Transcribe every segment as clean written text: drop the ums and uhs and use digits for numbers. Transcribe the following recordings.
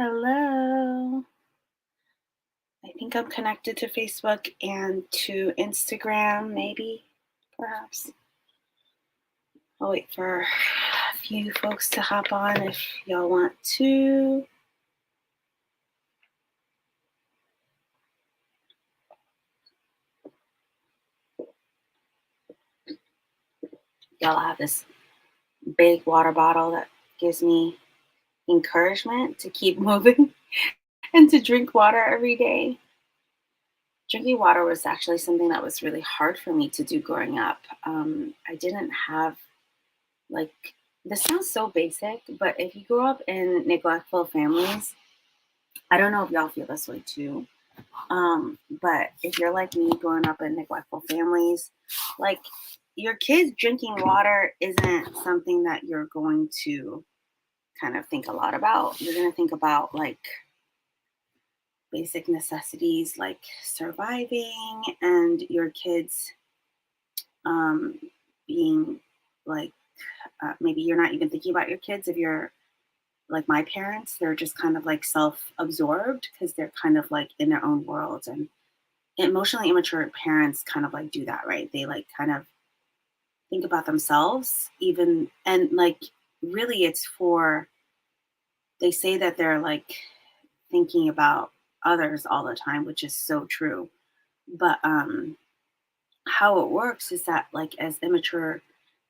Hello. I think I'm connected to Facebook and to Instagram, maybe, perhaps. I'll wait for a few folks to hop on if y'all want to. Y'all have this big water bottle that gives me encouragement to keep moving and to drink water every day. Drinking water was actually something that was really hard for me to do growing up. I didn't have like this sounds so basic, but if you grow up in neglectful families, I don't know if y'all feel this way too. But if you're like me growing up in neglectful families, like your kids drinking water isn't something that you're going to kind of think a lot about. You're going to think about like basic necessities like surviving and your kids um, being like maybe you're not even thinking about your kids if you're like my parents. They're just kind of like self-absorbed because they're kind of like in their own world, and emotionally immature parents kind of like do that, right? They like kind of think about themselves even, and like really it's for, they say that they're like thinking about others all the time, which is so true. But how it works is that like as immature,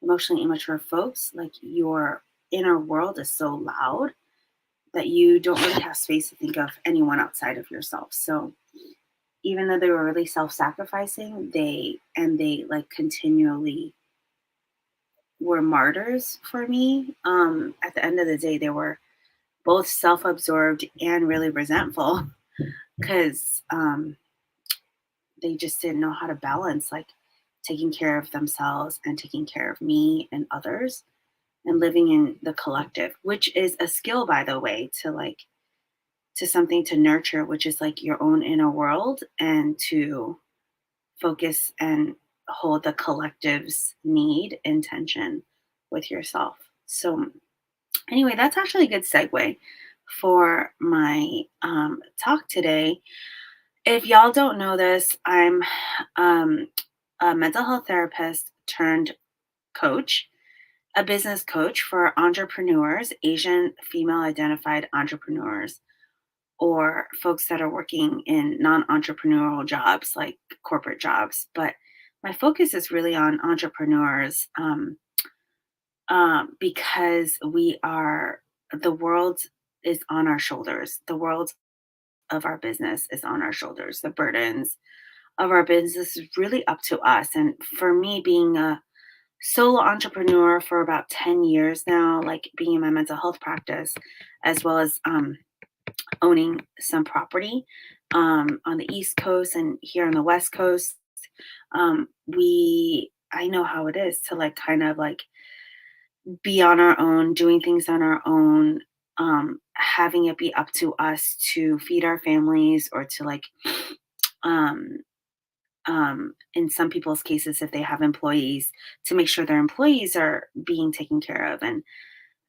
emotionally immature folks, like your inner world is so loud that you don't really have space to think of anyone outside of yourself. So even though they were really self-sacrificing, they like continually were martyrs for me. At the end of the day, they were both self-absorbed and really resentful because they just didn't know how to balance like taking care of themselves and taking care of me and others and living in the collective, which is a skill, by the way, to like to something to nurture, which is like your own inner world, and to focus and hold the collective's need intention with yourself. So anyway, that's actually a good segue for my talk today. If y'all don't know this, I'm um, a mental health therapist turned coach, a business coach for entrepreneurs, Asian female identified entrepreneurs, or folks that are working in non entrepreneurial jobs like corporate jobs. But my focus is really on entrepreneurs, because the world is on our shoulders. The world of our business is on our shoulders. The burdens of our business is really up to us. And for me, being a solo entrepreneur for about 10 years now, like being in my mental health practice, as well as owning some property on the East Coast and here on the West Coast, I know how it is to like kind of like be on our own, doing things on our own, having it be up to us to feed our families or to like, um, in some people's cases, if they have employees, to make sure their employees are being taken care of. And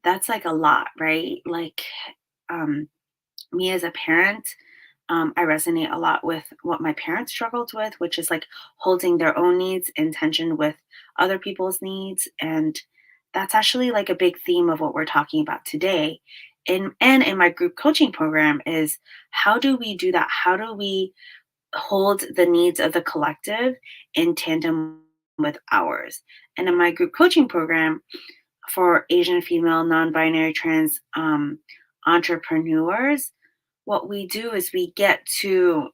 that's like a lot, right? Like, um, me as a parent, I resonate a lot with what my parents struggled with, which is like holding their own needs in tension with other people's needs. And that's actually like a big theme of what we're talking about today. In my group coaching program is how do we do that? How do we hold the needs of the collective in tandem with ours? And in my group coaching program for Asian female non-binary trans entrepreneurs, what we do is we get to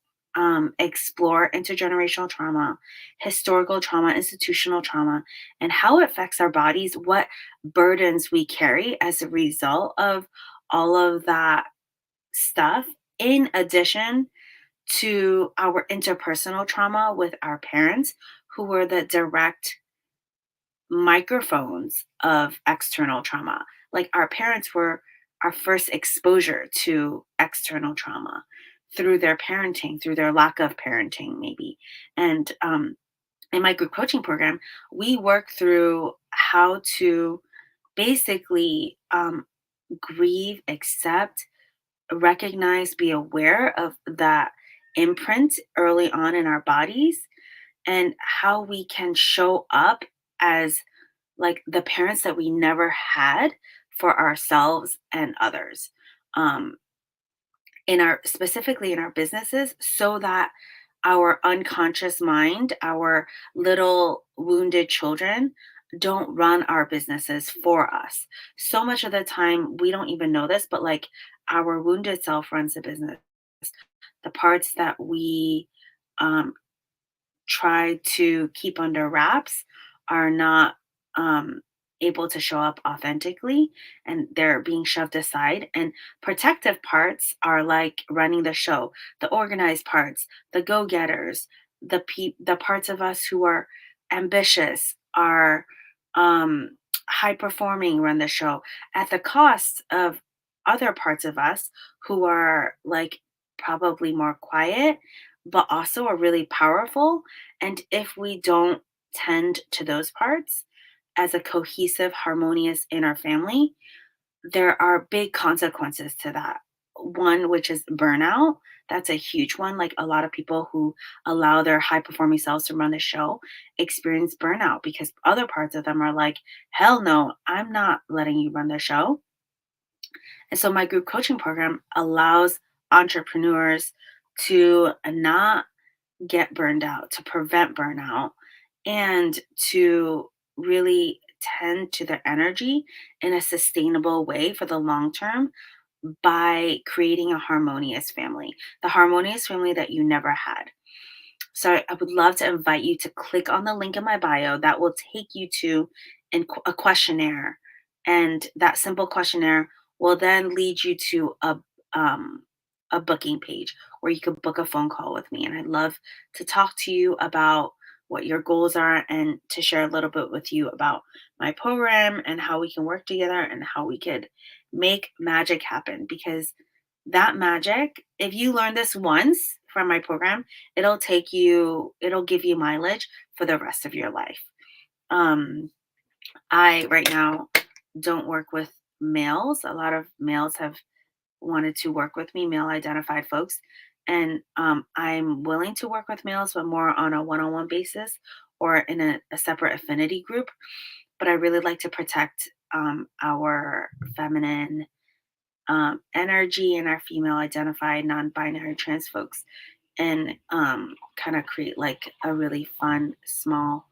explore intergenerational trauma, historical trauma, institutional trauma, and how it affects our bodies, what burdens we carry as a result of all of that stuff, in addition to our interpersonal trauma with our parents, who were the direct microphones of external trauma. Like our parents were our first exposure to external trauma through their parenting, through their lack of parenting, maybe. And in my group coaching program, we work through how to basically grieve, accept, recognize, be aware of that imprint early on in our bodies and how we can show up as like the parents that we never had for ourselves and others. Um, in our specifically in our businesses so that our unconscious mind, our little wounded children don't run our businesses for us. So much of the time we don't even know this, but like our wounded self runs the business. The parts that we um, try to keep under wraps are not um, able to show up authentically, and they're being shoved aside. And protective parts are like running the show, the organized parts, the go-getters, the parts of us who are ambitious, are um, high performing, run the show at the cost of other parts of us who are like probably more quiet but also are really powerful. And if we don't tend to those parts as a cohesive, harmonious inner family, there are big consequences to that. One, which is burnout. That's a huge one. Like a lot of people who allow their high performing selves to run the show experience burnout because other parts of them are like, hell no, I'm not letting you run the show. And so my group coaching program allows entrepreneurs to not get burned out, to prevent burnout, and to really tend to their energy in a sustainable way for the long term by creating a harmonious family, the harmonious family that you never had. So I would love to invite you to click on the link in my bio that will take you to a questionnaire. And that simple questionnaire will then lead you to um, a booking page where you could book a phone call with me. And I'd love to talk to you about what your goals are and to share a little bit with you about my program and how we can work together and how we could make magic happen. Because that magic, if you learn this once from my program, it'll give you mileage for the rest of your life. Um, I right now don't work with males. A lot of males have wanted to work with me, male identified folks. And I'm willing to work with males, but more on a one on one basis or in a separate affinity group. But I really like to protect our feminine energy and our female identified non binary trans folks and kind of create like a really fun, small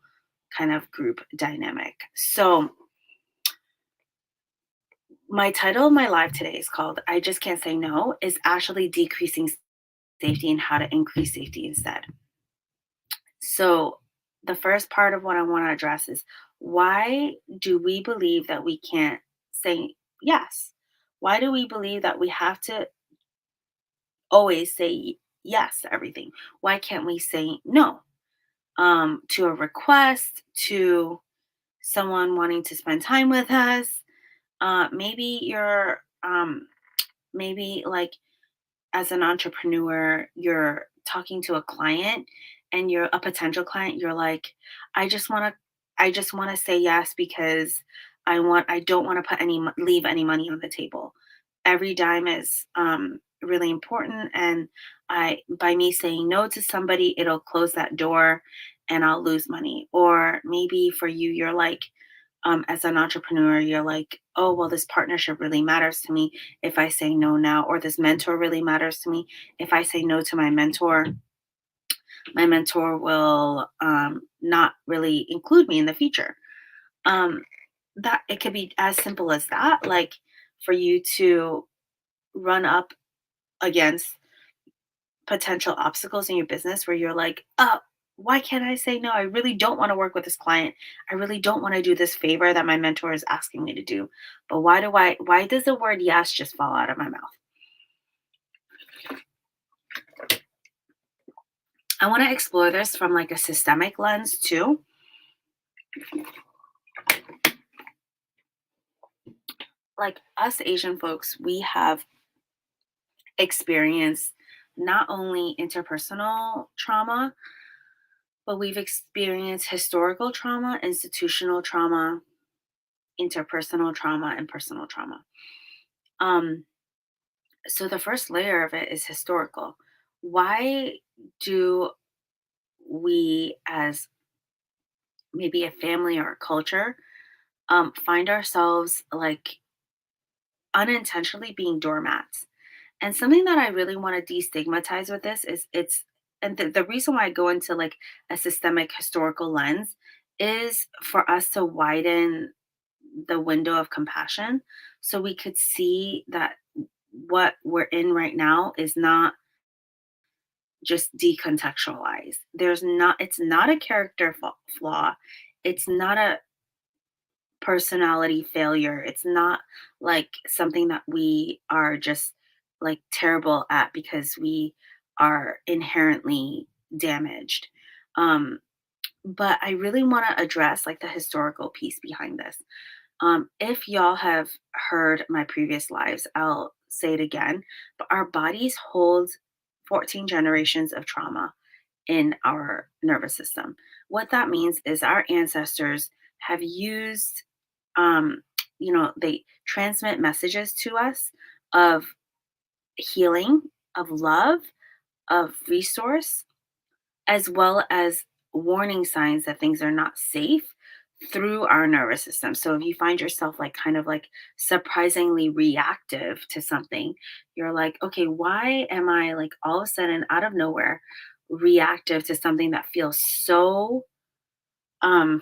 kind of group dynamic. So, my title of my live today is called I Just Can't Say No, is actually decreasing safety and how to increase safety instead. So, the first part of what I want to address is why do we believe that we can't say yes? Why do we believe that we have to always say yes to everything? Why can't we say no to a request, to someone wanting to spend time with us? Maybe maybe like as an entrepreneur, you're talking to a client and you're a potential client, you're like, I just want to I just want to say yes because I don't want to leave any money on the table. Every dime is really important and I by me saying no to somebody, it'll close that door and I'll lose money. Or maybe for you, you're like, as an entrepreneur, you're like, oh, well, this partnership really matters to me if I say no now, or this mentor really matters to me. If I say no to my mentor will not really include me in the future. Um, that it could be as simple as that, like for you to run up against potential obstacles in your business where you're like, why can't I say no? I really don't want to work with this client. I really don't want to do this favor that my mentor is asking me to do. But why does the word yes just fall out of my mouth? I want to explore this from like a systemic lens too. Like us Asian folks, we have experienced not only interpersonal trauma, but we've experienced historical trauma, institutional trauma, interpersonal trauma, and personal trauma. Um, So the first layer of it is historical. Why do we, as maybe a family or a culture, find ourselves like unintentionally being doormats? And something that I really want to destigmatize with this is and the reason why I go into like a systemic historical lens is for us to widen the window of compassion so we could see that what we're in right now is not just decontextualized. It's not a character flaw. It's not a personality failure. It's not like something that we are just like terrible at because we are inherently damaged. Um, but I really want to address like the historical piece behind this. If y'all have heard my previous lives, I'll say it again, but our bodies hold 14 generations of trauma in our nervous system. What that means is our ancestors have used, um, they transmit messages to us of healing, of love, of resource, as well as warning signs that things are not safe through our nervous system. So if you find yourself like kind of like surprisingly reactive to something, you're like, okay, why am I like all of a sudden out of nowhere reactive to something that feels so um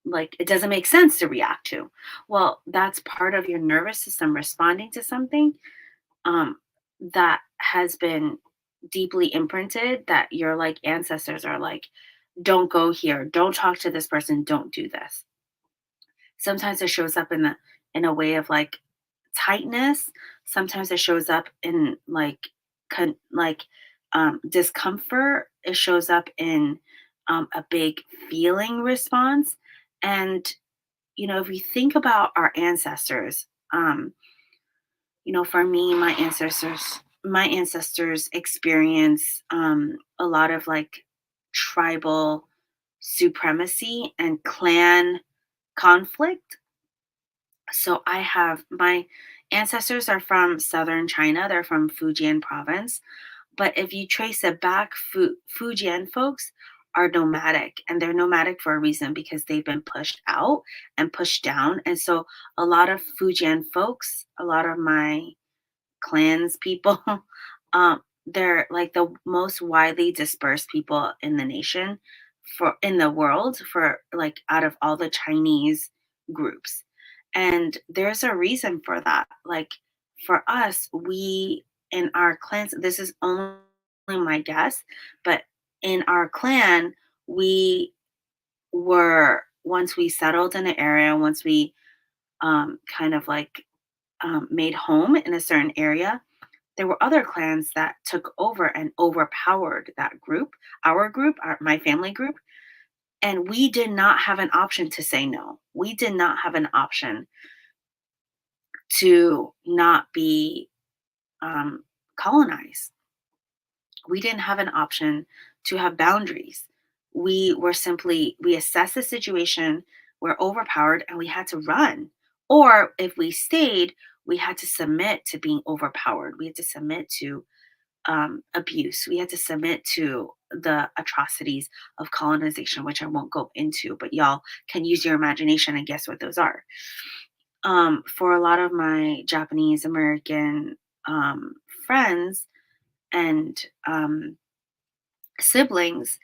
like it doesn't make sense to react to? Well, that's part of your nervous system responding to something um, that has been deeply imprinted that your like ancestors are like, don't go here, don't talk to this person, don't do this. Sometimes it shows up in a way of like tightness. Sometimes it shows up in like discomfort. It shows up in a big feeling response. And if we think about our ancestors, for me, my ancestors experience a lot of like tribal supremacy and clan conflict. So I have my ancestors are from southern China. They're from Fujian province. But if you trace it back, Fujian folks are nomadic, and they're nomadic for a reason because they've been pushed out and pushed down. And so a lot of Fujian folks, a lot of my clans people. They're like the most widely dispersed people in the nation for in the world for like out of all the Chinese groups. And there's a reason for that. Like for us, we in our clans, this is only my guess, but in our clan, we were once we settled in an area, once we kind of like made home in a certain area, there were other clans that took over and overpowered that group, my family group. And we did not have an option to say no. We did not have an option to not be colonized. We didn't have an option to have boundaries. We assessed the situation, we're overpowered, and we had to run. Or if we stayed, we had to submit to being overpowered. We had to submit to abuse. We had to submit to the atrocities of colonization, which I won't go into, but y'all can use your imagination and guess what those are. For a lot of my Japanese American friends and siblings,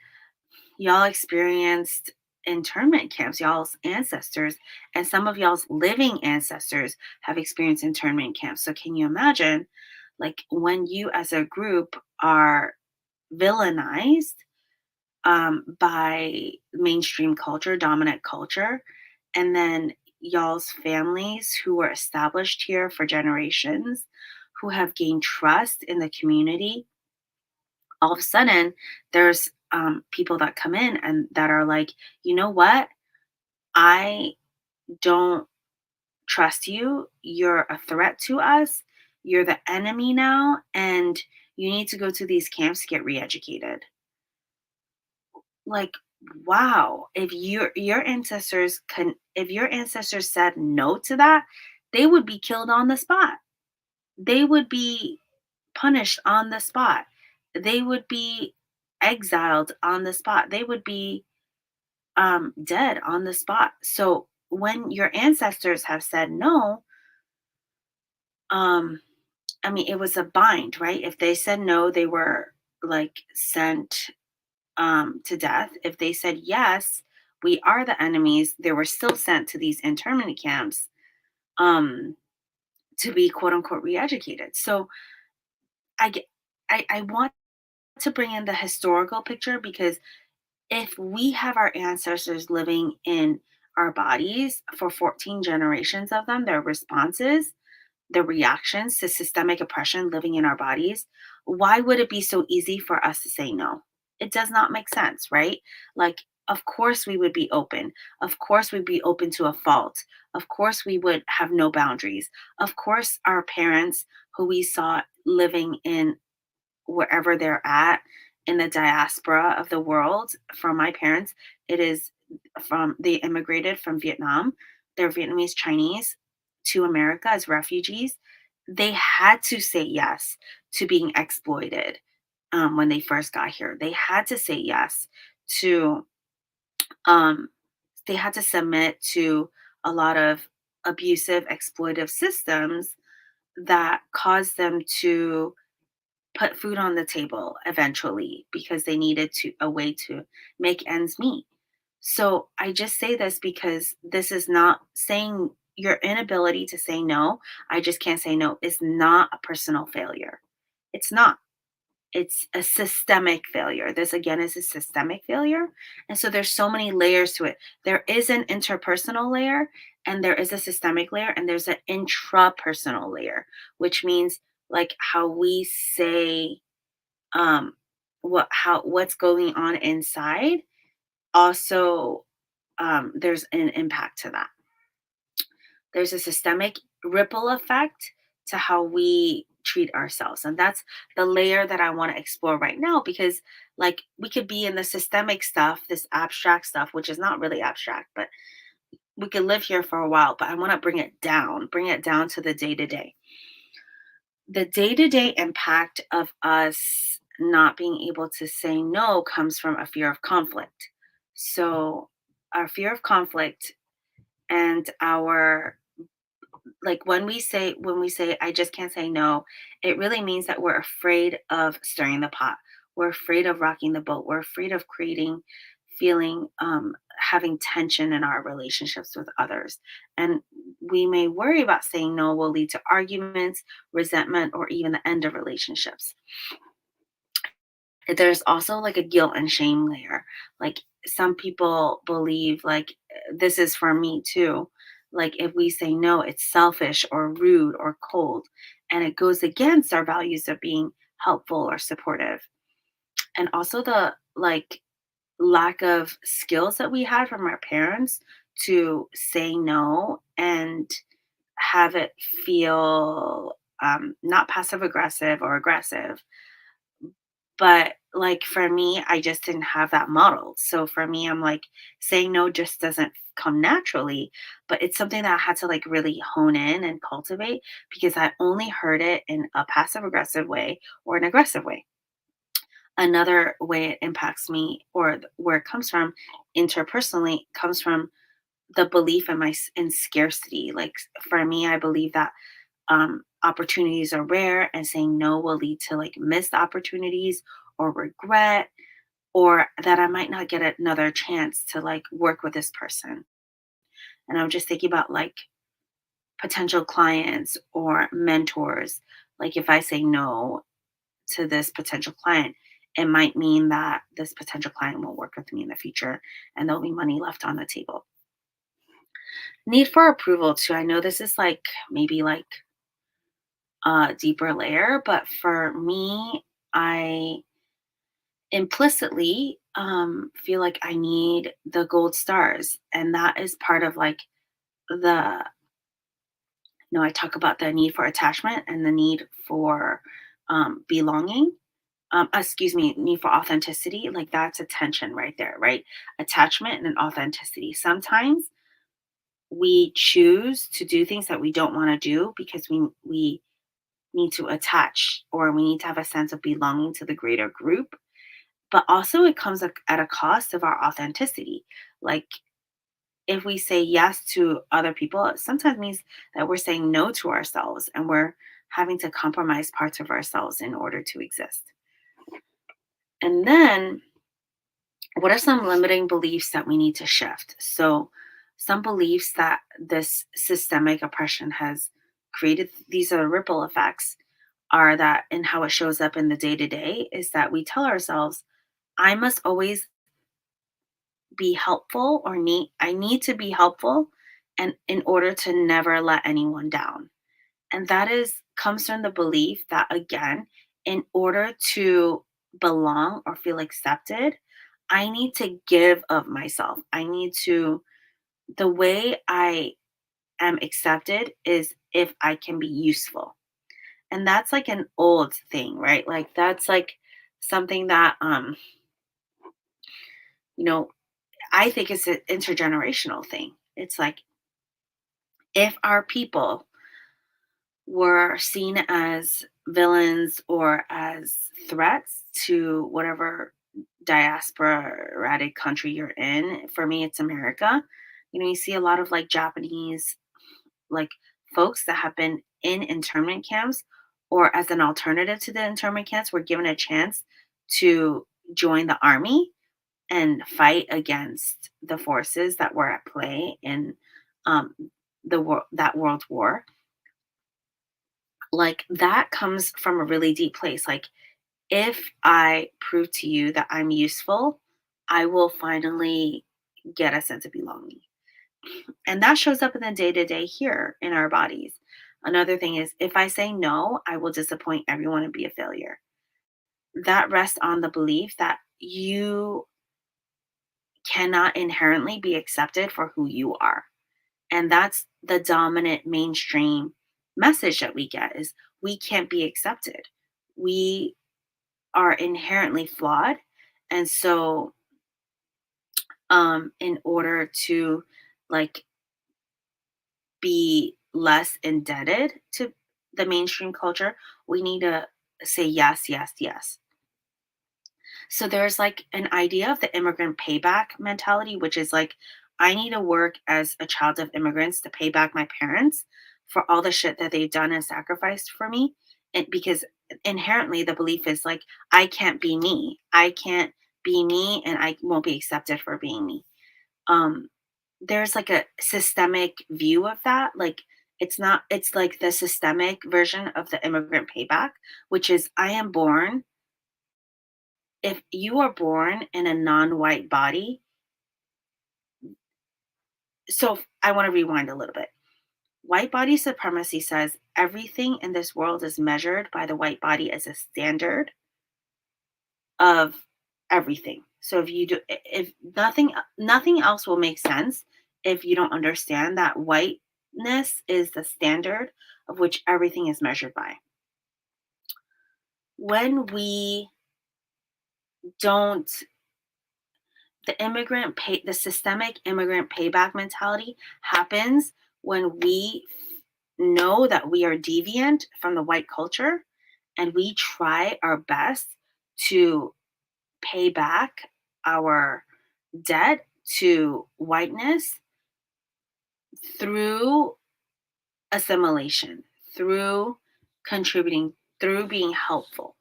y'all experienced internment camps. Y'all's ancestors and some of y'all's living ancestors have experienced internment camps. So, can you imagine, like, when you as a group are villainized by mainstream culture, dominant culture, and then y'all's families who were established here for generations, who have gained trust in the community, all of a sudden there's people that come in and that are like, you know what? I don't trust you. You're a threat to us. You're the enemy now. And you need to go to these camps to get re-educated. Like, wow, if your ancestors said no to that, they would be killed on the spot. they would be punished on the spot. They would be exiled on the spot. They would be dead on the spot. So when your ancestors have said no, um, I mean, it was a bind, right? If they said no, they were like sent to death. If they said yes, we are the enemies, they were still sent to these internment camps um, to be quote unquote re-educated. So I get, I want to bring in the historical picture because if we have our ancestors living in our bodies for 14 generations of them, their responses, their reactions to systemic oppression living in our bodies, why would it be so easy for us to say no? It does not make sense, right? Like, of course we would be open. Of course we'd be open to a fault. Of course we would have no boundaries. Of course our parents who we saw living in wherever they're at in the diaspora of the world. For my parents, it is from they immigrated from Vietnam. They're Vietnamese Chinese to America as refugees. They had to say yes to being exploited when they first got here. They had to say yes to, um, they had to submit to a lot of abusive, exploitive systems that caused them to put food on the table eventually because they needed to a way to make ends meet. So I just say this because this is not saying your inability to say no, I just can't say no, is not a personal failure. It's not. It's a systemic failure. This again is a systemic failure. And so there's so many layers to it. There is an interpersonal layer and there is a systemic layer and there's an intrapersonal layer, which means like how we say what's going on inside also there's an impact to that. There's a systemic ripple effect to how we treat ourselves, and that's the layer that I want to explore right now because like we could be in the systemic stuff, this abstract stuff, which is not really abstract, but we could live here for a while, but I want to bring it down to the day to day. The day-to-day impact of us not being able to say no comes from a fear of conflict. So our fear of conflict and our like when we say I just can't say no, it really means that we're afraid of stirring the pot. We're afraid of rocking the boat. We're afraid of creating feeling having tension in our relationships with others. And we may worry about saying no will lead to arguments, resentment, or even the end of relationships. There's also like a guilt and shame layer. Like some people believe like this is for me too. Like if we say no, it's selfish or rude or cold and it goes against our values of being helpful or supportive. And also the like lack of skills that we had from our parents to say no and have it feel not passive aggressive or aggressive. But, like, for me, I just didn't have that model. So for me, I'm like, saying no just doesn't come naturally, but it's something that I had to, like, really hone in and cultivate because I only heard it in a passive aggressive way or an aggressive way. Another way it impacts me or where it comes from interpersonally comes from the belief in in scarcity. Like for me, I believe that opportunities are rare and saying no will lead to like missed opportunities or regret or that I might not get another chance to like work with this person. And I'm just thinking about like potential clients or mentors. Like if I say no to this potential client, it might mean that this potential client won't work with me in the future and there'll be money left on the table. Need for approval too. I know this is like maybe like a deeper layer, but for me, I implicitly feel like I need the gold stars. And that is part of like the, I talk about the need for attachment and the need for belonging. Excuse me, need for authenticity. Like that's a tension right there, right? Attachment and authenticity. Sometimes we choose to do things that we don't want to do because we need to attach, or we need to have a sense of belonging to the greater group. But also, it comes at a cost of our authenticity. Like, if we say yes to other people, it sometimes means that we're saying no to ourselves, and we're having to compromise parts of ourselves in order to exist. And then, what are some limiting beliefs that we need to shift? So, some beliefs that this systemic oppression has created, these are ripple effects, are that, and how it shows up in the day to day is that we tell ourselves, I must always be helpful, or I need to be helpful, and in order to never let anyone down. And that is comes from the belief that, again, in order to belong or feel accepted, I need to give of myself. I need to The way I am accepted is if I can be useful. And that's like an old thing, right? Like, that's like something that you know, I think it's an intergenerational thing. It's like, if our people were seen as villains or as threats to whatever diasporatic country you're in, for me, it's America. You see a lot of like Japanese, like, folks that have been in internment camps, or as an alternative to the internment camps, were given a chance to join the army and fight against the forces that were at play in um, that world war. Like, that comes from a really deep place. Like, if I prove to you that I'm useful, I will finally get a sense of belonging. And that shows up in the day to day here in our bodies. Another thing is, if I say no, I will disappoint everyone and be a failure. That rests on the belief that you cannot inherently be accepted for who you are. And that's the dominant mainstream message that we get, is we can't be accepted. We are inherently flawed. And so, in order to, like, be less indebted to the mainstream culture, we need to say yes, yes, yes. So there's like an idea of the immigrant payback mentality, which is like, I need to work as a child of immigrants to pay back my parents for all the shit that they've done and sacrificed for me. And because inherently the belief is like, I can't be me. I can't be me, and I won't be accepted for being me. Um, there's like a systemic view of that. Like, it's like the systemic version of the immigrant payback, which is, I am born if you are born in a non-white body. So I want to rewind a little bit. White body supremacy says everything in this world is measured by the white body as a standard of everything. So if nothing else will make sense if you don't understand that whiteness is the standard of which everything is measured by. When we don't the systemic immigrant payback mentality happens when we know that we are deviant from the white culture, and we try our best to pay back our debt to whiteness through assimilation, through contributing, through being helpful.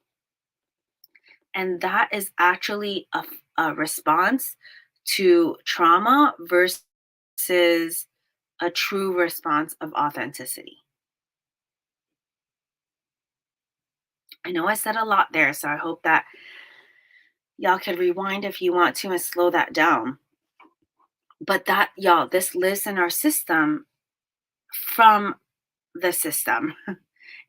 And that is actually a response to trauma versus a true response of authenticity. I know I said a lot there, so I hope that y'all can rewind if you want to and slow that down. But that, y'all, this lives in our system from the system.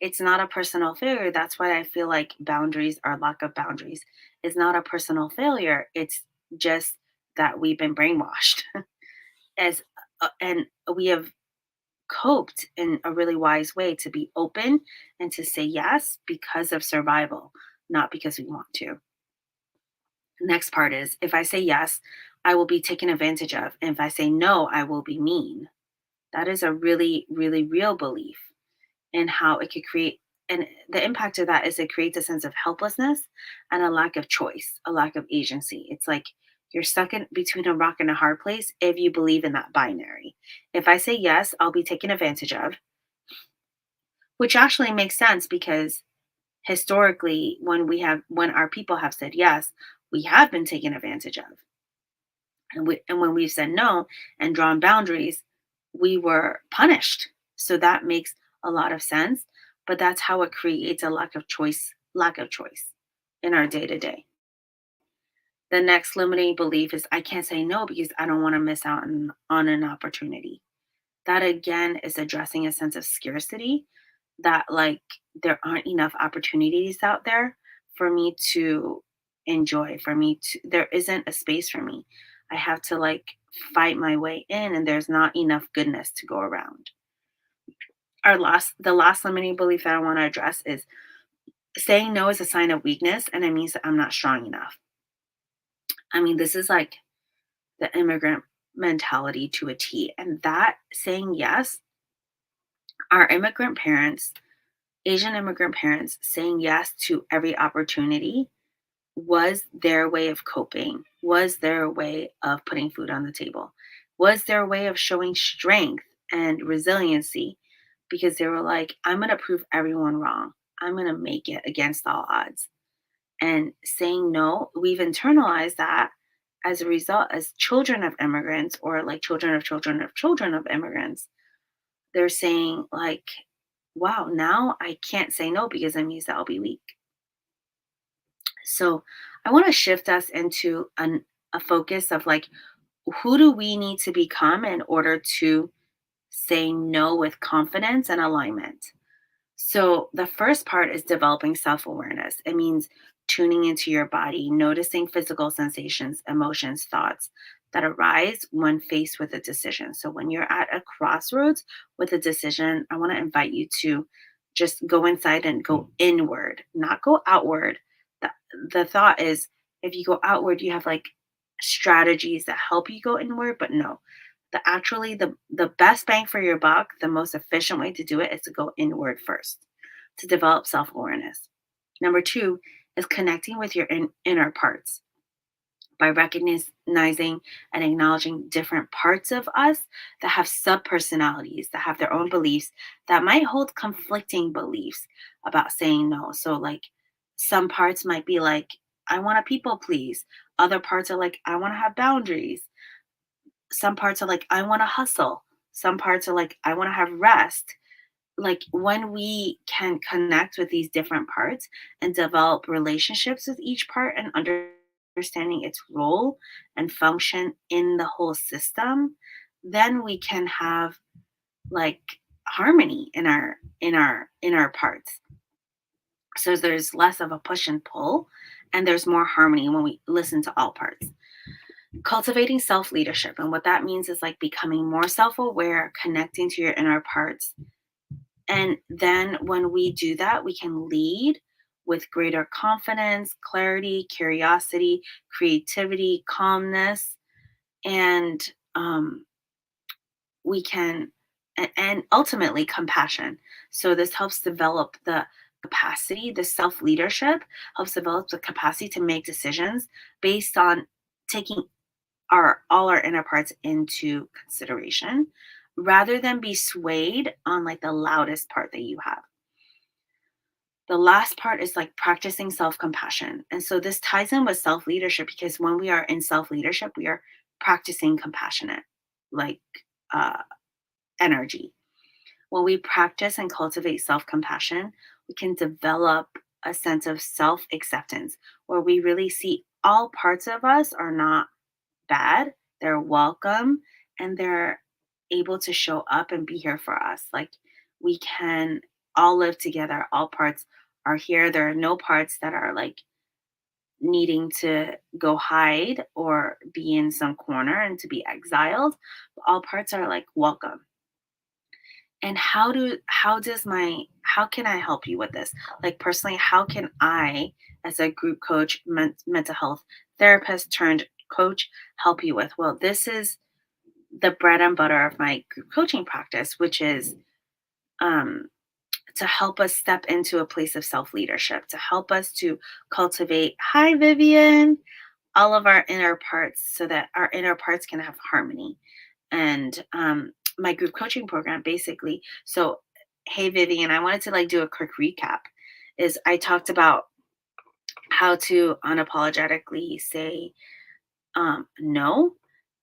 It's not a personal failure. That's why I feel like boundaries, or lack of boundaries, is not a personal failure. It's just that we've been brainwashed as and we have coped in a really wise way to be open and to say yes because of survival, not because we want to. Next part is, if I say yes, I will be taken advantage of. And if I say no, I will be mean. That is a really, really real belief, and how it could create and the impact of that is it creates a sense of helplessness and a lack of choice, a lack of agency. It's like you're stuck in between a rock and a hard place if you believe in that binary. If I say yes, I'll be taken advantage of, which actually makes sense because historically when our people have said yes, we have been taken advantage of. And when we've said no and drawn boundaries, we were punished. So that makes a lot of sense, but that's how it creates a lack of choice in our day to day. The next limiting belief is I can't say no because I don't want to miss out on an opportunity. That again is addressing a sense of scarcity, that like there aren't enough opportunities out there for me to enjoy, for me to there isn't a space for me. I have to like fight my way in, and there's not enough goodness to go around. The last limiting belief that I want to address is saying no is a sign of weakness, and it means that I'm not strong enough. I mean, this is like the immigrant mentality to a T. And that saying yes, our immigrant parents, Asian immigrant parents saying yes to every opportunity was their way of coping, was their way of putting food on the table, was their way of showing strength and resiliency because they were like, I'm going to prove everyone wrong. I'm going to make it against all odds. And saying no, we've internalized that as a result as children of immigrants or like children of children of children of immigrants. They're saying, like, wow, now I can't say no because that means that I'll be weak. So I want to shift us into a focus of like, who do we need to become in order to say no with confidence and alignment? So the first part is developing self awareness. It means tuning into your body, noticing physical sensations, emotions, thoughts that arise when faced with a decision. So when you're at a crossroads with a decision, I want to invite you to just go inside and go inward, not go outward. The, the thought is if you go outward, you have like strategies that help you go inward, but no, the best bang for your buck, the most efficient way to do it is to go inward first, to develop self-awareness. Number 2 is connecting with your inner parts by recognizing and acknowledging different parts of us that have sub personalities, that have their own beliefs, that might hold conflicting beliefs about saying no. So, like, some parts might be like, I want to people please. Other parts are like, I want to have boundaries. Some parts are like, I want to hustle. Some parts are like, I want to have rest. Like when we can connect with these different parts and develop relationships with each part and understanding its role and function in the whole system, then we can have like harmony in our parts. So there's less of a push and pull, and there's more harmony when we listen to all parts. Cultivating self leadership, and what that means is like becoming more self aware, connecting to your inner parts. And then when we do that, we can lead with greater confidence, clarity, curiosity, creativity, calmness, and we can, and ultimately compassion. So this helps develop the capacity, the self leadership helps develop the capacity to make decisions based on taking our all our inner parts into consideration rather than be swayed on like the loudest part that you have. The last part is like practicing self-compassion. And so this ties in with self-leadership because when we are in self-leadership, we are practicing compassionate like uh energy. When we practice and cultivate self-compassion, we can develop a sense of self-acceptance where we really see all parts of us are not bad, they're welcome, and they're able to show up and be here for us. Like we can all live together, all parts are here. There are no parts that are like needing to go hide or be in some corner and to be exiled. All parts are like welcome. And how can I help you with this? Like personally, how can I as a group coach, mental health therapist turned coach help you with? Well, this is the bread and butter of my group coaching practice, which is um to help us step into a place of self leadership, to help us to cultivate, hi, Vivian, all of our inner parts so that our inner parts can have harmony. And my group coaching program basically, so, hey, Vivian, I wanted to like do a quick recap. Is I talked about how to unapologetically say no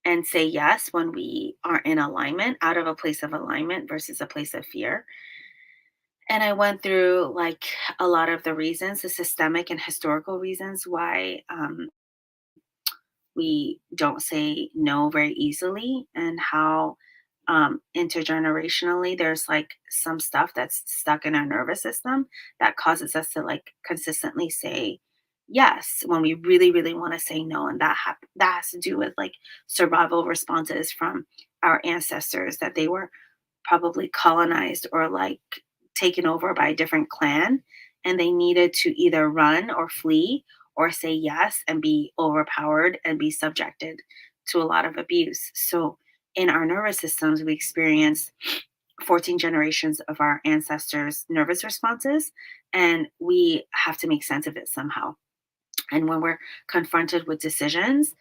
and say yes when we are in alignment, out of a place of alignment versus a place of fear. And I went through like a lot of the reasons, the systemic and historical reasons why we don't say no very easily, and how intergenerationally there's like some stuff that's stuck in our nervous system that causes us to like consistently say yes when we really really want to say no, and that has to do with like survival responses from our ancestors, that they were probably colonized or like taken over by a different clan, and they needed to either run or flee or say yes and be overpowered and be subjected to a lot of abuse. So in our nervous systems we experience 14 generations of our ancestors nervous responses, and we have to make sense of it somehow. And when we're confronted with decisions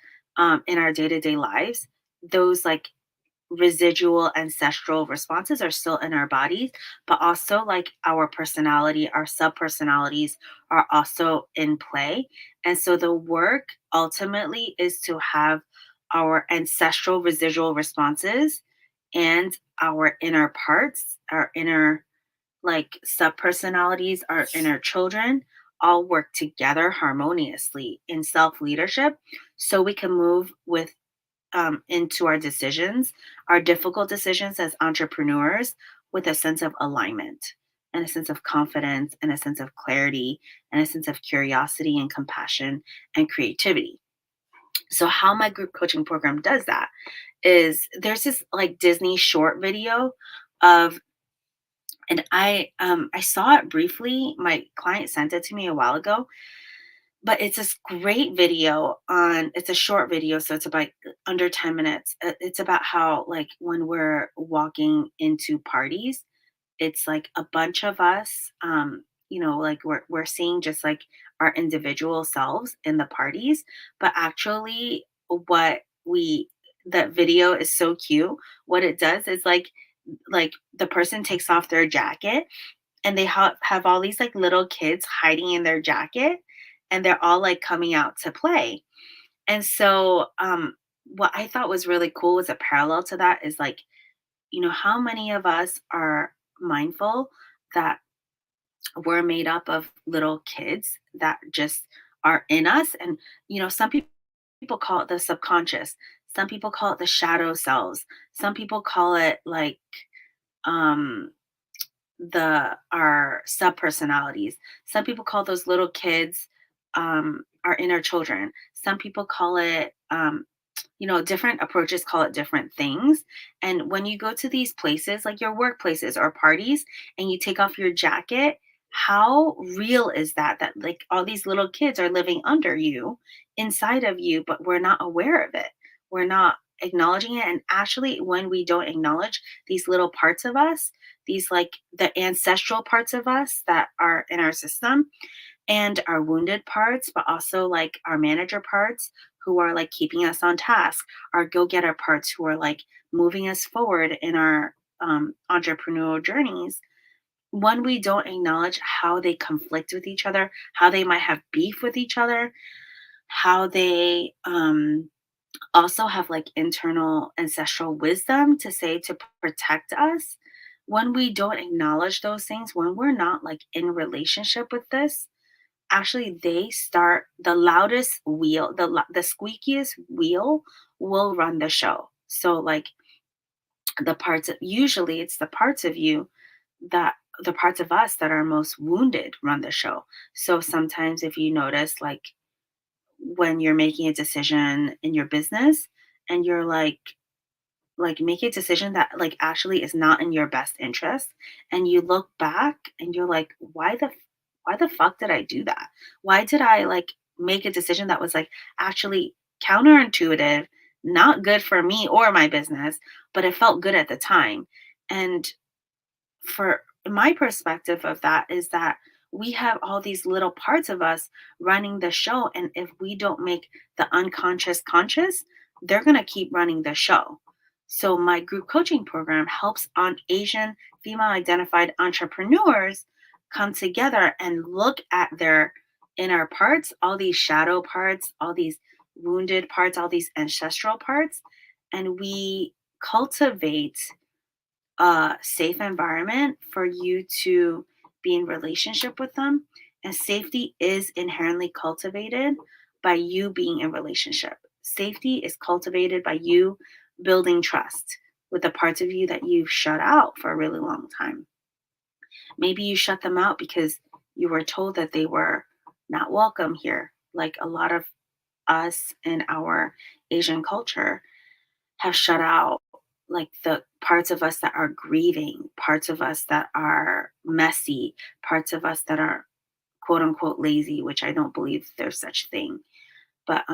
in our day-to-day lives, those like residual ancestral responses are still in our bodies, but also like our personality, our sub personalities are also in play. And so the work ultimately is to have our ancestral residual responses and our inner parts, our inner like sub personalities, our inner children all work together harmoniously in self leadership so we can move with into our decisions, our difficult decisions as entrepreneurs, with a sense of alignment and a sense of confidence and a sense of clarity and a sense of curiosity and compassion and creativity. So, how my group coaching program does that is there's this like Disney short video of, and I saw it briefly. My client sent it to me a while ago, but it's this great video on, it's a short video, so it's about under 10 minutes. It's about how like when we're walking into parties, it's like a bunch of us, like we're seeing just like our individual selves in the parties, but actually what we that video is so cute. What it does is like the person takes off their jacket, and they have all these like little kids hiding in their jacket, and they're all like coming out to play. And so what I thought was really cool was a parallel to that is like, how many of us are mindful that we're made up of little kids that just are in us. And some people call it the subconscious, some people call it the shadow selves, some people call it like um the our sub personalities. Some people call those little kids our inner children. Some people call it different approaches call it different things. And when you go to these places like your workplaces or parties and you take off your jacket, how real is that like all these little kids are living under you, inside of you, but we're not aware of it. We're not acknowledging it. And actually, when we don't acknowledge these little parts of us, these like the ancestral parts of us that are in our system, and our wounded parts, but also like our manager parts who are like keeping us on task, our go getter parts who are like moving us forward in our entrepreneurial journeys. When we don't acknowledge how they conflict with each other, how they might have beef with each other, how they also have like internal ancestral wisdom to say to protect us. When we don't acknowledge those things, when we're not like in relationship with this, actually they start the loudest wheel, the squeakiest wheel will run the show. So like usually it's the parts of you that the parts of us that are most wounded run the show. So sometimes if you notice like when you're making a decision in your business and you're like make a decision that like actually is not in your best interest, and you look back and you're like, why the fuck did I do that? Why did I like make a decision that was like actually counterintuitive, not good for me or my business, but it felt good at the time? And for my perspective of that is that we have all these little parts of us running the show. And if we don't make the unconscious conscious, they're going to keep running the show. So, my group coaching program helps on Asian female identified entrepreneurs come together and look at their inner parts, all these shadow parts, all these wounded parts, all these ancestral parts. And we cultivate a safe environment for you to be in relationship with them. And safety is inherently cultivated by you being in relationship. Safety is cultivated by you building trust with the parts of you that you've shut out for a really long time. Maybe you shut them out because you were told that they were not welcome here. Like a lot of us in our Asian culture have shut out like the parts of us that are grieving, parts of us that are messy, parts of us that are quote unquote lazy, which I don't believe there's such thing. But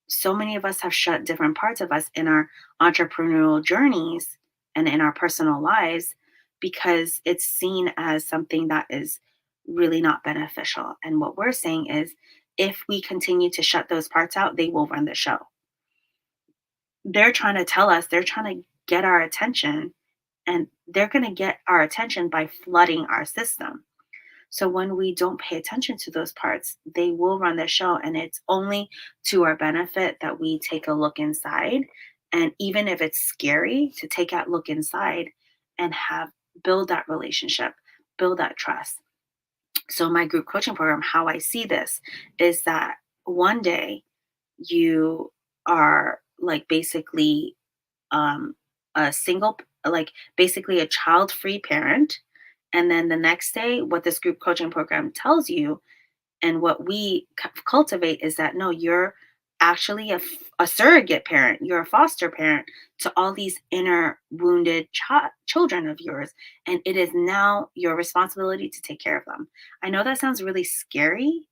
so many of us have shut different parts of us in our entrepreneurial journeys and in our personal lives because it's seen as something that is really not beneficial. And what we're saying is if we continue to shut those parts out, they will run the show. They're trying to tell us, they're trying to get our attention, and they're going to get our attention by flooding our system. So when we don't pay attention to those parts, they will run the show. And it's only to our benefit that we take a look inside. And even if it's scary to take that look inside and have build that relationship, build that trust. So my group coaching program, how I see this is that one day you are like basically um, a single, like basically a child free parent. And then the next day, what this group coaching program tells you and what we cultivate is that no, you're actually a surrogate parent, you're a foster parent to all these inner wounded children of yours. And it is now your responsibility to take care of them. I know that sounds really scary,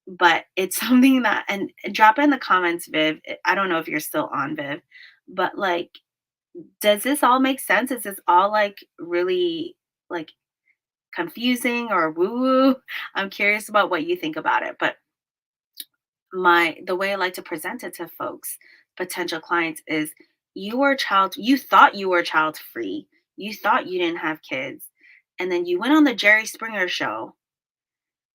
but it's something that, and drop in the comments, Viv. I don't know if you're still on, Viv, but like, does this all make sense? Is this all like really like confusing or woo woo? I'm curious about what you think about it. But the way I like to present it to folks, potential clients, is you thought you were child free. You thought you didn't have kids. And then you went on the Jerry Springer show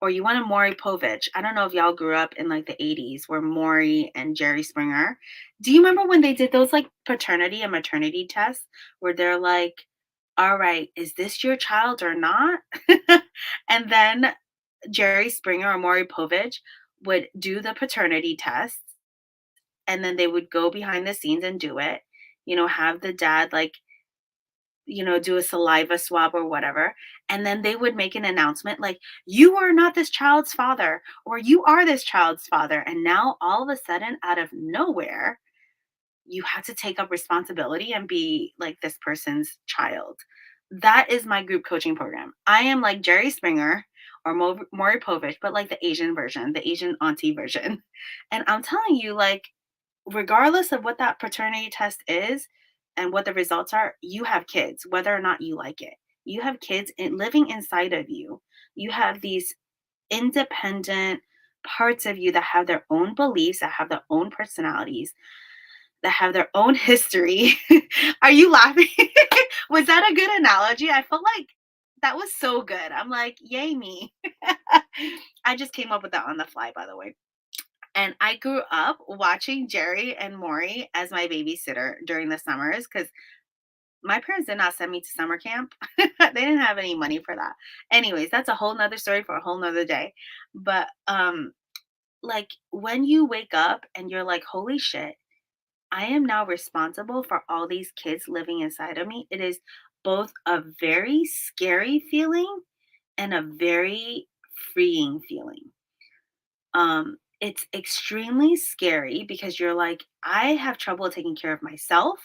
or you went on Maury Povich. I don't know if y'all grew up in like the 80s where Maury and Jerry Springer. Do you remember when they did those like paternity and maternity tests where they're like, all right, is this your child or not? And then Jerry Springer or Maury Povich would do the paternity test and then they would go behind the scenes and do it, have the dad like, do a saliva swab or whatever. And then they would make an announcement like, you are not this child's father, or you are this child's father. And now all of a sudden, out of nowhere, you had to take up responsibility and be like this person's child. That is my group coaching program. I am like Jerry Springer or Maury Povich, but like the Asian version, the Asian auntie version. And I'm telling you, like, regardless of what that paternity test is and what the results are, you have kids, whether or not you like it. You have kids living inside of you. You have these independent parts of you that have their own beliefs, that have their own personalities, that have their own history. Are you laughing? Was that a good analogy? I felt like that was so good. I'm like, yay me. I just came up with that on the fly, by the way. And I grew up watching Jerry and Maury as my babysitter during the summers because my parents did not send me to summer camp. They didn't have any money for that. Anyways, that's a whole nother story for a whole nother day. But like when you wake up and you're like, holy shit, I am now responsible for all these kids living inside of me. It is both a very scary feeling and a very freeing feeling. It's extremely scary because you're like, I have trouble taking care of myself.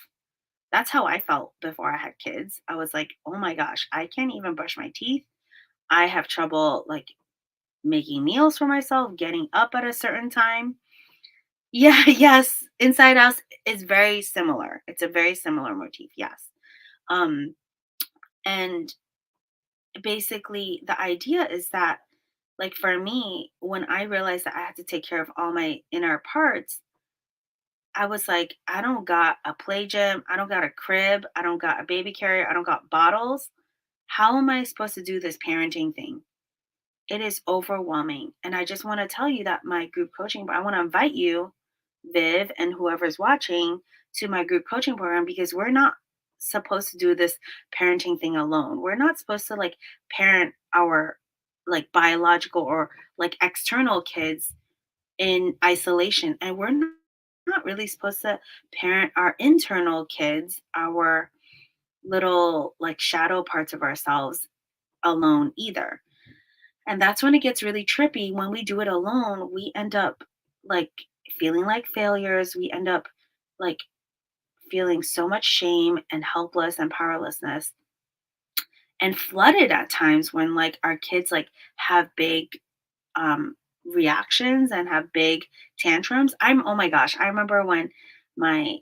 That's how I felt before I had kids. I was like, oh my gosh, I can't even brush my teeth. I have trouble like making meals for myself, getting up at a certain time. Yeah, yes. Inside Out is very similar. It's a very similar motif. Yes. Um, and basically the idea is that, like, for me, when I realized that I had to take care of all my inner parts, I was like, I don't got a play gym, I don't got a crib, I don't got a baby carrier, I don't got bottles. How am I supposed to do this parenting thing? It is overwhelming. And I just want to tell you that my group coaching, but I want to invite you, Viv, and whoever's watching, to my group coaching program, because we're not supposed to do this parenting thing alone. We're not supposed to like parent our like biological or like external kids in isolation. And we're not really supposed to parent our internal kids, our little like shadow parts of ourselves alone either. And that's when it gets really trippy. When we do it alone, we end up like feeling like failures. We end up like feeling so much shame and helpless and powerlessness and flooded at times when like our kids like have big um reactions and have big tantrums. Oh my gosh, I remember when my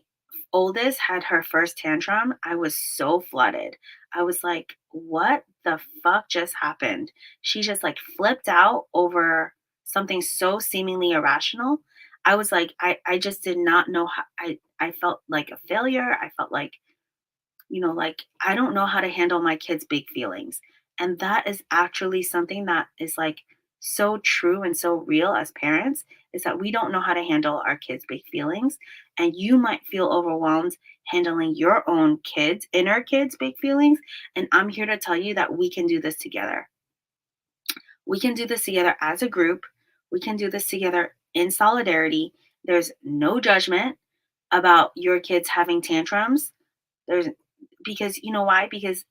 oldest had her first tantrum, I was so flooded. I was like, what the fuck just happened? She just like flipped out over something so seemingly irrational. I was like, I just did not know how I felt like a failure. I felt like, like I don't know how to handle my kids' big feelings. And that is actually something that is like so true and so real as parents, is that we don't know how to handle our kids' big feelings. And you might feel overwhelmed handling your own kids, inner kids' big feelings. And I'm here to tell you that we can do this together. We can do this together as a group. We can do this together in solidarity. There's no judgment about your kids having tantrums. There's Because you know why? Because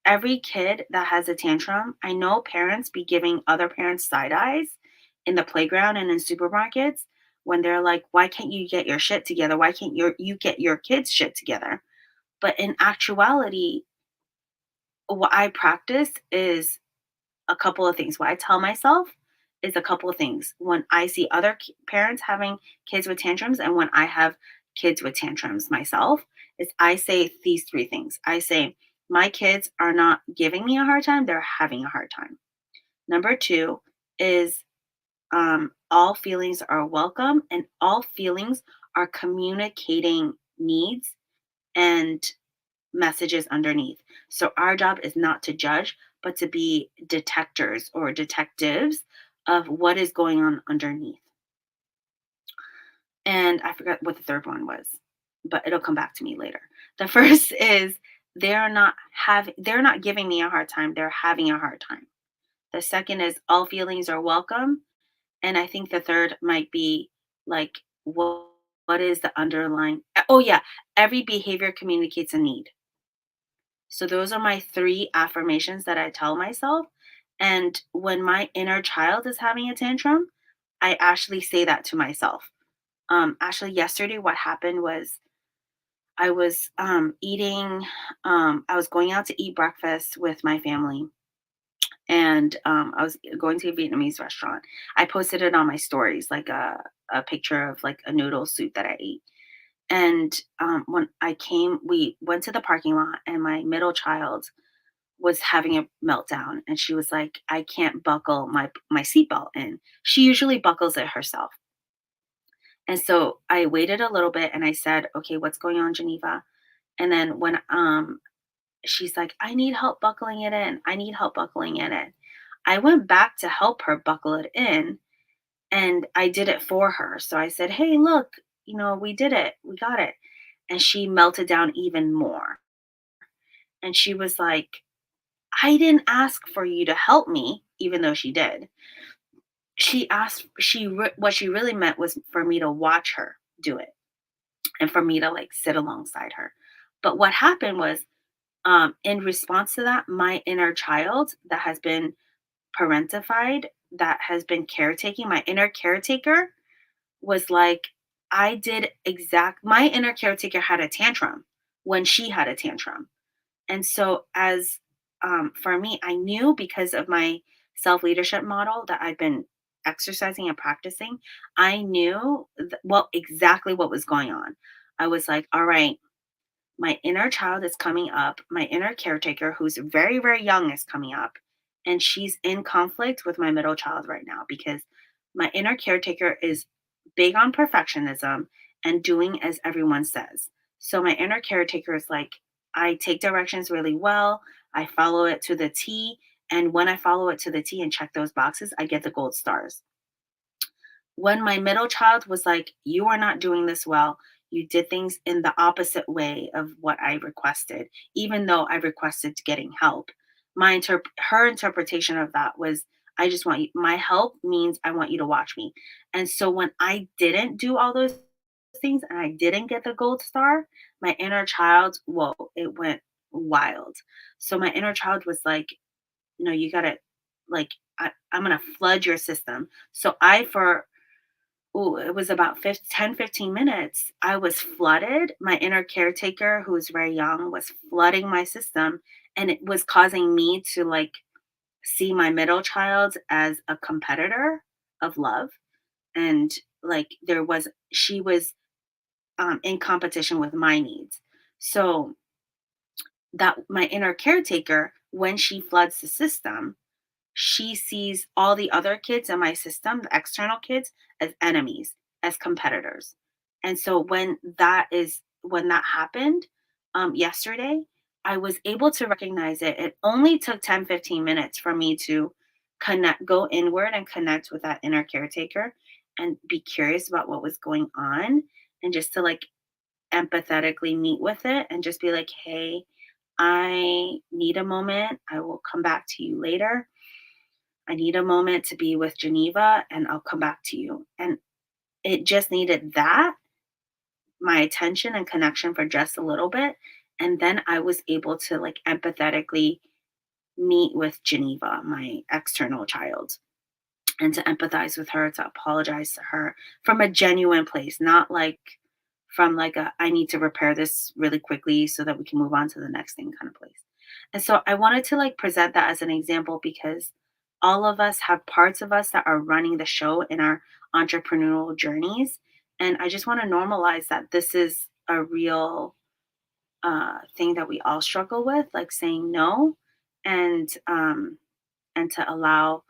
every kid that has a tantrum, I know parents be giving other parents side eyes in the playground and in supermarkets when they're like, "Why can't you get your shit together? Why can't you get your kids' shit together?" But in actuality, what I practice is a couple of things. What I tell myself is a couple of things. When I see other parents having kids with tantrums and when I have kids with tantrums myself, is I say these three things. I say, my kids are not giving me a hard time, they're having a hard time. Number two is all feelings are welcome and all feelings are communicating needs and messages underneath. So our job is not to judge, but to be detectors or detectives of what is going on underneath. And I forgot what the third one was, but it'll come back to me later. The first is they're not giving me a hard time, they're having a hard time. The second is all feelings are welcome. And I think the third might be like what is the underlying, oh yeah, every behavior communicates a need. So those are my 3 affirmations that I tell myself, and when my inner child is having a tantrum, I actually say that to myself. Actually, yesterday, what happened was I was, I was going out to eat breakfast with my family, and, I was going to a Vietnamese restaurant. I posted it on my stories, like a picture of, like, a noodle soup that I ate, and, when I came we went to the parking lot, and my middle child was having a meltdown and she was like, I can't buckle my seatbelt in. She usually buckles it herself. And so I waited a little bit and I said, okay, what's going on, Geneva? And then when she's like, I need help buckling it in. I need help buckling it in. I went back to help her buckle it in and I did it for her. So I said, hey, look, we did it. We got it. And she melted down even more. And she was like, I didn't ask for you to help me, even though she did. What she really meant was for me to watch her do it and for me to like sit alongside her. But what happened was, in response to that, my inner child that has been parentified, that has been caretaking, my inner caretaker was like, my inner caretaker had a tantrum when she had a tantrum. And so, for me, I knew because of my self leadership model that I've been exercising and practicing, I knew exactly what was going on. I was like, all right, My inner child is coming up. My inner caretaker, who's very, very young, is coming up. And she's in conflict with my middle child right now because my inner caretaker is big on perfectionism and doing as everyone says. So my inner caretaker is like, I take directions really well. I follow it to the T. And when I follow it to the T and check those boxes, I get the gold stars. When my middle child was like, "You are not doing this well. You did things in the opposite way of what I requested," even though I requested getting help. Her interpretation of that was, "I just want you, my help means I want you to watch me." And so when I didn't do all those things and I didn't get the gold star, my inner child, whoa, it went wild. So my inner child was like, "No, you gotta, like, I'm gonna flood your system." So for it was about 15 minutes. I was flooded. My inner caretaker, who's very young, was flooding my system. And it was causing me to like see my middle child as a competitor of love. And like she was in competition with my needs. So that my inner caretaker, when she floods the system, she sees all the other kids in my system, the external kids, as enemies, as competitors. And so when that happened yesterday, I was able to recognize it. It only took 10-15 minutes for me to go inward and connect with that inner caretaker and be curious about what was going on and just to like empathetically meet with it and just be like, hey, I need a moment. I will come back to you later. I need a moment to be with Geneva and I'll come back to you. And it just needed my attention and connection for just a little bit. And then I was able to like empathetically meet with Geneva, my external child, and to empathize with her, to apologize to her from a genuine place, not like from like a I need to repair this really quickly so that we can move on to the next thing kind of place. And so I wanted to like present that as an example because all of us have parts of us that are running the show in our entrepreneurial journeys. And I just want to normalize that this is a real thing that we all struggle with, like saying no and to allow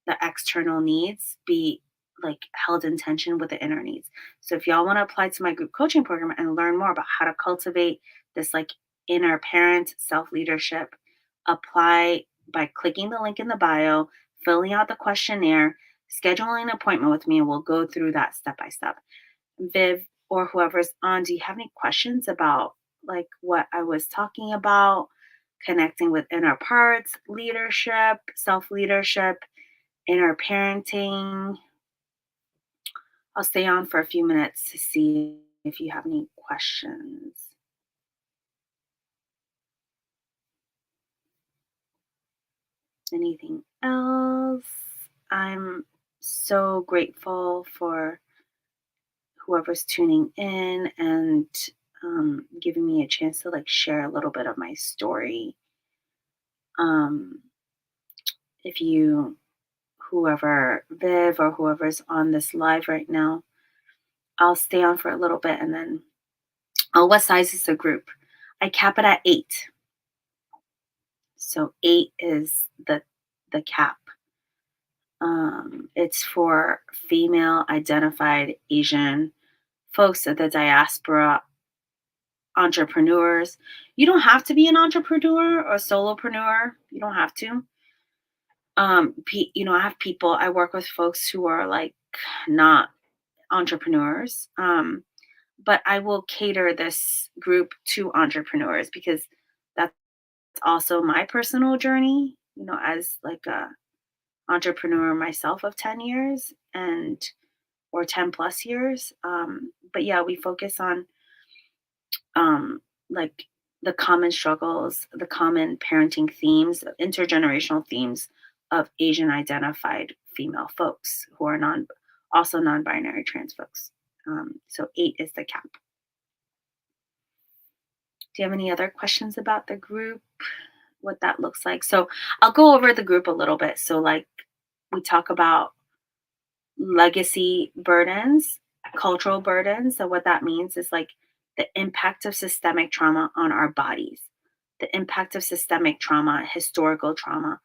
the external needs be like held in tension with the inner needs. So if y'all want to apply to my group coaching program and learn more about how to cultivate this like inner parent self leadership, apply by clicking the link in the bio, filling out the questionnaire, scheduling an appointment with me, and we'll go through that step by step. Viv or whoever's on, do you have any questions about like what I was talking about? Connecting with inner parts, leadership, self leadership, inner parenting. I'll stay on for a few minutes to see if you have any questions. Anything else? I'm so grateful for whoever's tuning in and giving me a chance to like share a little bit of my story. Um, if you, whoever, Viv or whoever's on this live right now, I'll stay on for a little bit and then, oh, what size is the group? I cap it at 8. So 8 is the cap. It's for female identified Asian folks at the diaspora, entrepreneurs. You don't have to be an entrepreneur or solopreneur. You don't have to. I have people, I work with folks who are like not entrepreneurs. But I will cater this group to entrepreneurs because that's also my personal journey, as like a entrepreneur myself of 10 years and or 10 plus years. But yeah, we focus on like the common struggles, the common parenting themes, intergenerational themes of Asian identified female folks who are also non-binary trans folks. So 8 is the cap. Do you have any other questions about the group? What that looks like? So I'll go over the group a little bit. So like we talk about legacy burdens, cultural burdens. So what that means is like the impact of systemic trauma on our bodies, the impact of systemic trauma, historical trauma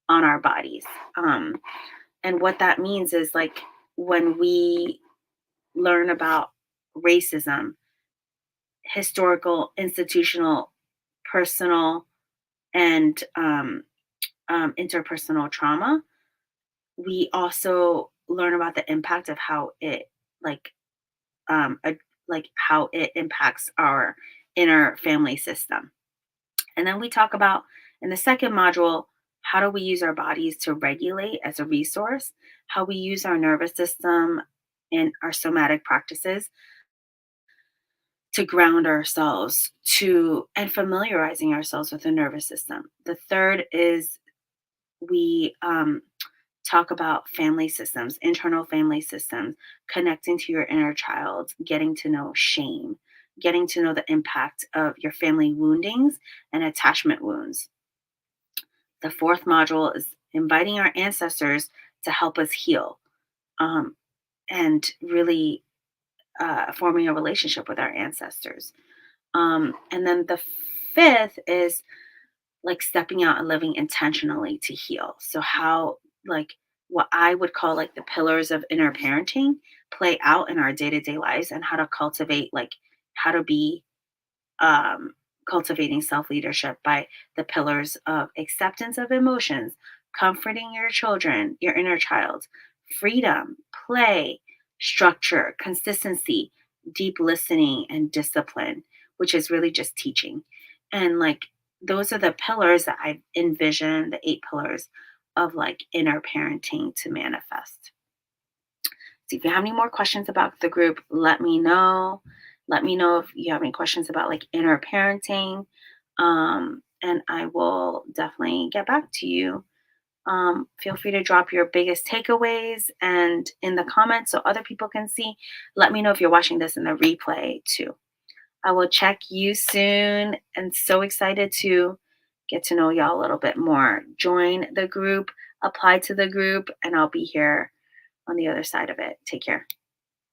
on our bodies. And what that means is like when we learn about racism, historical, institutional, personal, and interpersonal trauma, we also learn about the impact of how it like a, like how it impacts our inner family system. And then we talk about in the second module how do we use our bodies to regulate as a resource, how we use our nervous system and our somatic practices to ground ourselves to and familiarizing ourselves with the nervous system. The third is we talk about family systems, internal family systems, connecting to your inner child, getting to know shame, getting to know the impact of your family woundings and attachment wounds. The fourth module is inviting our ancestors to help us heal, um, and really forming a relationship with our ancestors. And then the fifth is like stepping out and living intentionally to heal. So how like what I would call like the pillars of inner parenting play out in our day-to-day lives and how to cultivate like how to be um cultivating self-leadership by the pillars of acceptance of emotions, comforting your children, your inner child, freedom, play, structure, consistency, deep listening and discipline, which is really just teaching. And like those are the pillars that I envision, the eight pillars of like inner parenting to manifest. So if you have any more questions about the group, let me know. Let me know if you have any questions about like inner parenting. And I will definitely get back to you. Feel free to drop your biggest takeaways and in the comments so other people can see. Let me know if you're watching this in the replay too. I will check you soon and so excited to get to know y'all a little bit more. Join the group, apply to the group, and I'll be here on the other side of it. Take care.